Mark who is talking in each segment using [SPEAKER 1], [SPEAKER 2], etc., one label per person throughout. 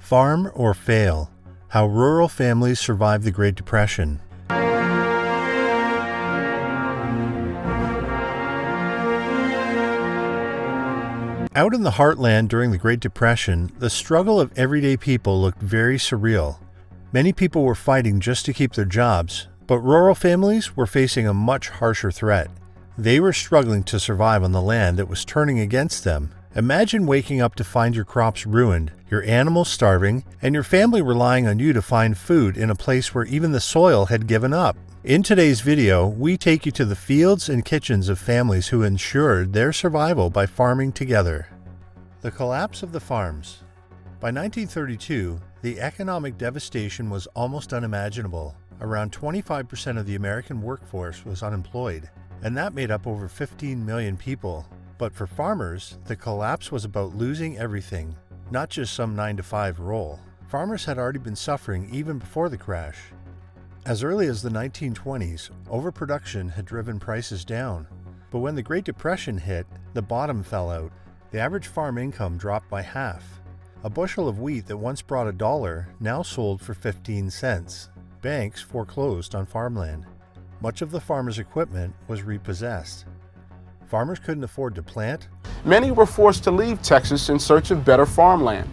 [SPEAKER 1] Farm or fail: how rural families survived the Great Depression. Out in the heartland during the Great Depression, the struggle of everyday people looked very surreal. Many people were fighting just to keep their jobs, but rural families were facing a much harsher threat. They were struggling to survive on the land that was turning against them. Imagine waking up to find your crops ruined, your animals starving, and your family relying on you to find food in a place where even the soil had given up. In today's video, we take you to the fields and kitchens of families who ensured their survival by farming together. The collapse of the farms. By 1932, the economic devastation was almost unimaginable. Around 25% of the American workforce was unemployed, and that made up over 15 million people. But for farmers, the collapse was about losing everything, not just some 9-to-5 role. Farmers had already been suffering even before the crash. As early as the 1920s, overproduction had driven prices down. But when the Great Depression hit, the bottom fell out. The average farm income dropped by half. A bushel of wheat that once brought $1 now sold for 15 cents. Banks foreclosed on farmland. Much of the farmers' equipment was repossessed. Farmers couldn't afford to plant.
[SPEAKER 2] Many were forced to leave Texas in search of better farmland.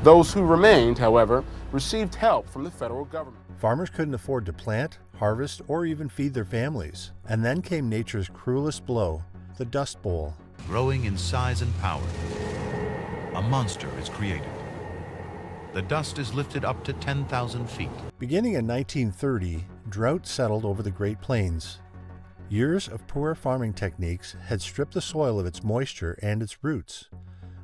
[SPEAKER 2] Those who remained, however, received help from the federal government.
[SPEAKER 1] Farmers couldn't afford to plant, harvest, or even feed their families. And then came nature's cruelest blow, the Dust Bowl.
[SPEAKER 3] Growing in size and power, a monster is created. The dust is lifted up to 10,000 feet.
[SPEAKER 1] Beginning in 1930, drought settled over the Great Plains. Years of poor farming techniques had stripped the soil of its moisture and its roots.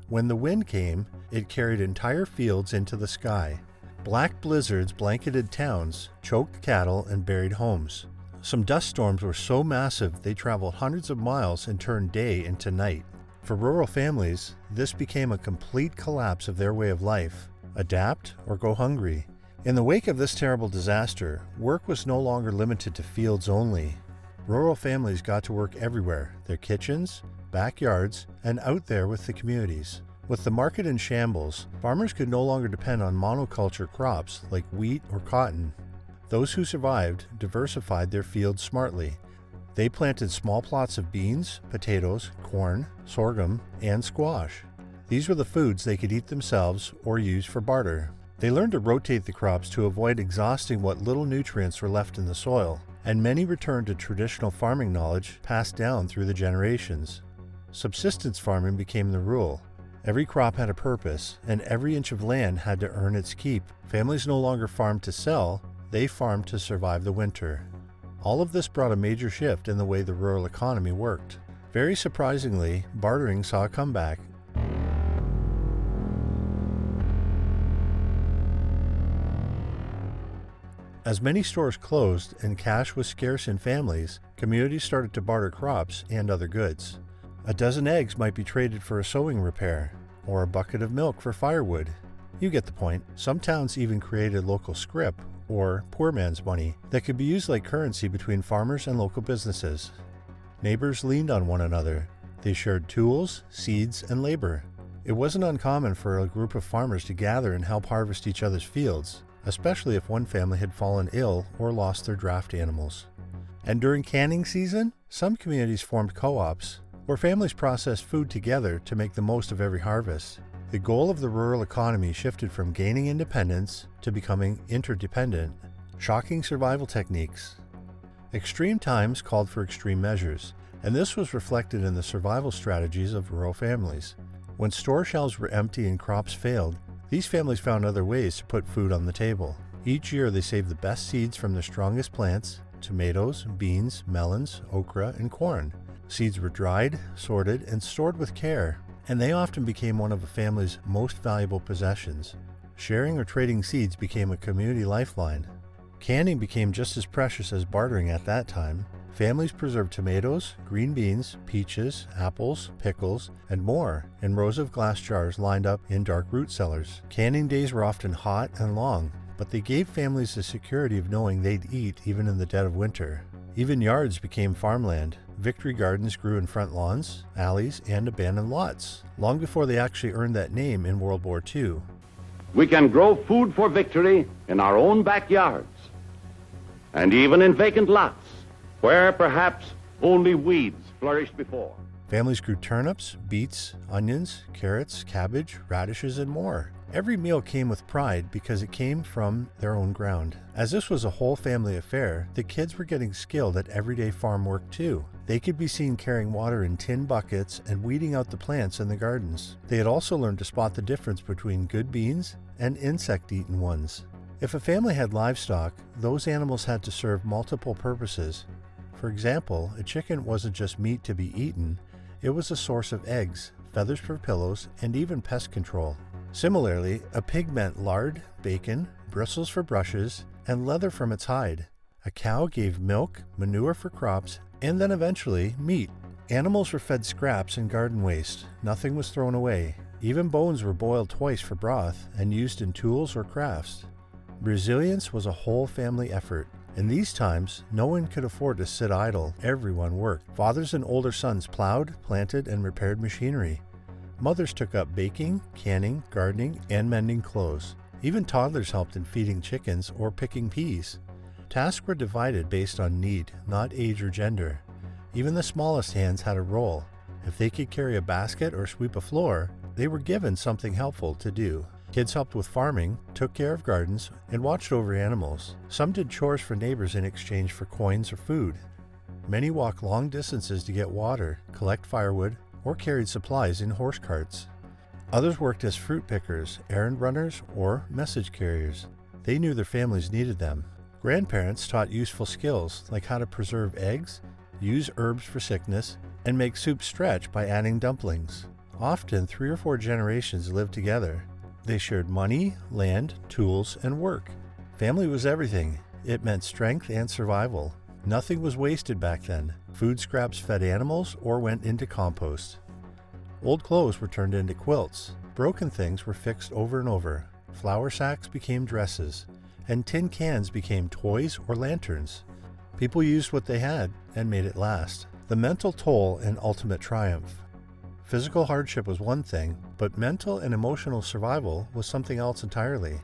[SPEAKER 1] When the wind came, it carried entire fields into the sky. Black blizzards blanketed towns, choked cattle, and buried homes. Some dust storms were so massive they traveled hundreds of miles and turned day into night. For rural families, this became a complete collapse of their way of life: adapt or go hungry. In the wake of this terrible disaster, work was no longer limited to fields only. Rural families got to work everywhere: their kitchens, backyards, and out there with the communities. With the market in shambles, farmers could no longer depend on monoculture crops like wheat or cotton. Those who survived diversified their fields smartly. They planted small plots of beans, potatoes, corn, sorghum, and squash. These were the foods they could eat themselves or use for barter. They learned to rotate the crops to avoid exhausting what little nutrients were left in the soil, and many returned to traditional farming knowledge passed down through the generations. Subsistence farming became the rule. Every crop had a purpose, and every inch of land had to earn its keep. Families no longer farmed to sell, they farmed to survive the winter. All of this brought a major shift in the way the rural economy worked. Very surprisingly, bartering saw a comeback. As many stores closed and cash was scarce in families, communities started to barter crops and other goods. A dozen eggs might be traded for a sewing repair, or a bucket of milk for firewood. You get the point. Some towns even created local scrip, or poor man's money, that could be used like currency between farmers and local businesses. Neighbors leaned on one another. They shared tools, seeds, and labor. It wasn't uncommon for a group of farmers to gather and help harvest each other's fields, especially if one family had fallen ill or lost their draft animals. And during canning season, some communities formed co-ops, where families processed food together to make the most of every harvest. The goal of the rural economy shifted from gaining independence to becoming interdependent. Shocking survival techniques. Extreme times called for extreme measures, and this was reflected in the survival strategies of rural families. When store shelves were empty and crops failed, these families found other ways to put food on the table. Each year they saved the best seeds from the strongest plants: tomatoes, beans, melons, okra, and corn. Seeds were dried, sorted, and stored with care, and they often became one of a family's most valuable possessions. Sharing or trading seeds became a community lifeline. Canning became just as precious as bartering at that time. Families preserved tomatoes, green beans, peaches, apples, pickles, and more in rows of glass jars lined up in dark root cellars. Canning days were often hot and long, but they gave families the security of knowing they'd eat even in the dead of winter. Even yards became farmland. Victory gardens grew in front lawns, alleys, and abandoned lots, long before they actually earned that name in World War II.
[SPEAKER 4] We can grow food for victory in our own backyards, and even in vacant lots, where perhaps only weeds flourished before.
[SPEAKER 1] Families grew turnips, beets, onions, carrots, cabbage, radishes, and more. Every meal came with pride because it came from their own ground. As this was a whole family affair, the kids were getting skilled at everyday farm work too. They could be seen carrying water in tin buckets and weeding out the plants in the gardens. They had also learned to spot the difference between good beans and insect-eaten ones. If a family had livestock, those animals had to serve multiple purposes. For example, a chicken wasn't just meat to be eaten, it was a source of eggs, feathers for pillows, and even pest control. Similarly, a pig meant lard, bacon, bristles for brushes, and leather from its hide. A cow gave milk, manure for crops, and then eventually meat. Animals were fed scraps and garden waste. Nothing was thrown away. Even bones were boiled twice for broth and used in tools or crafts. Resilience was a whole family effort. In these times, no one could afford to sit idle. Everyone worked. Fathers and older sons plowed, planted, and repaired machinery. Mothers took up baking, canning, gardening, and mending clothes. Even toddlers helped in feeding chickens or picking peas. Tasks were divided based on need, not age or gender. Even the smallest hands had a role. If they could carry a basket or sweep a floor, they were given something helpful to do. Kids helped with farming, took care of gardens, and watched over animals. Some did chores for neighbors in exchange for coins or food. Many walked long distances to get water, collect firewood, or carried supplies in horse carts. Others worked as fruit pickers, errand runners, or message carriers. They knew their families needed them. Grandparents taught useful skills like how to preserve eggs, use herbs for sickness, and make soup stretch by adding dumplings. Often 3 or 4 generations lived together. They shared money, land, tools, and work. Family was everything. It meant strength and survival. Nothing was wasted back then. Food scraps fed animals or went into compost. Old clothes were turned into quilts. Broken things were fixed over and over. Flour sacks became dresses, and tin cans became toys or lanterns. People used what they had and made it last. The mental toll and ultimate triumph. Physical hardship was one thing, but mental and emotional survival was something else entirely.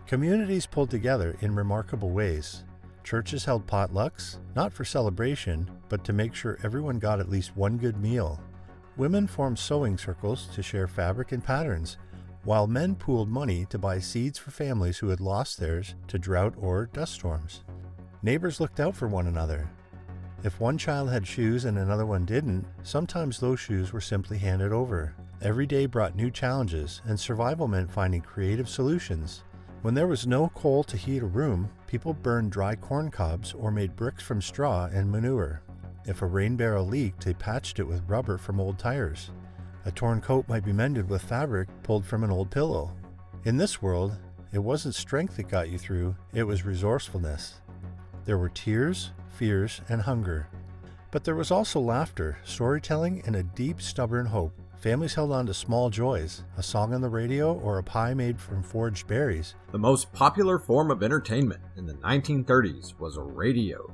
[SPEAKER 1] Communities pulled together in remarkable ways. Churches held potlucks, not for celebration, but to make sure everyone got at least one good meal. Women formed sewing circles to share fabric and patterns, while men pooled money to buy seeds for families who had lost theirs to drought or dust storms. Neighbors looked out for one another. If one child had shoes and another one didn't, sometimes those shoes were simply handed over. Every day brought new challenges, and survival meant finding creative solutions. When there was no coal to heat a room, people burned dry corn cobs or made bricks from straw and manure. If a rain barrel leaked, they patched it with rubber from old tires. A torn coat might be mended with fabric pulled from an old pillow. In this world, it wasn't strength that got you through, it was resourcefulness. There were tears, fears, and hunger. But there was also laughter, storytelling, and a deep, stubborn hope. Families held on to small joys, a song on the radio or a pie made from foraged berries.
[SPEAKER 5] The most popular form of entertainment in the 1930s was a radio.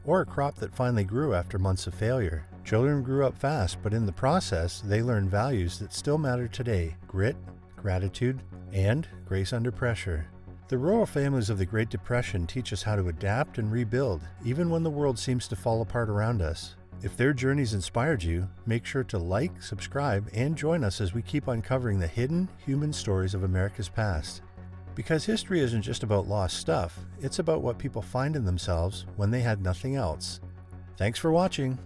[SPEAKER 1] Or a crop that finally grew after months of failure. Children grew up fast, but in the process, they learned values that still matter today: grit, gratitude, and grace under pressure. The rural families of the Great Depression teach us how to adapt and rebuild, even when the world seems to fall apart around us. If their journeys inspired you, make sure to like, subscribe, and join us as we keep uncovering the hidden human stories of America's past. Because history isn't just about lost stuff, it's about what people find in themselves when they had nothing else. Thanks for watching.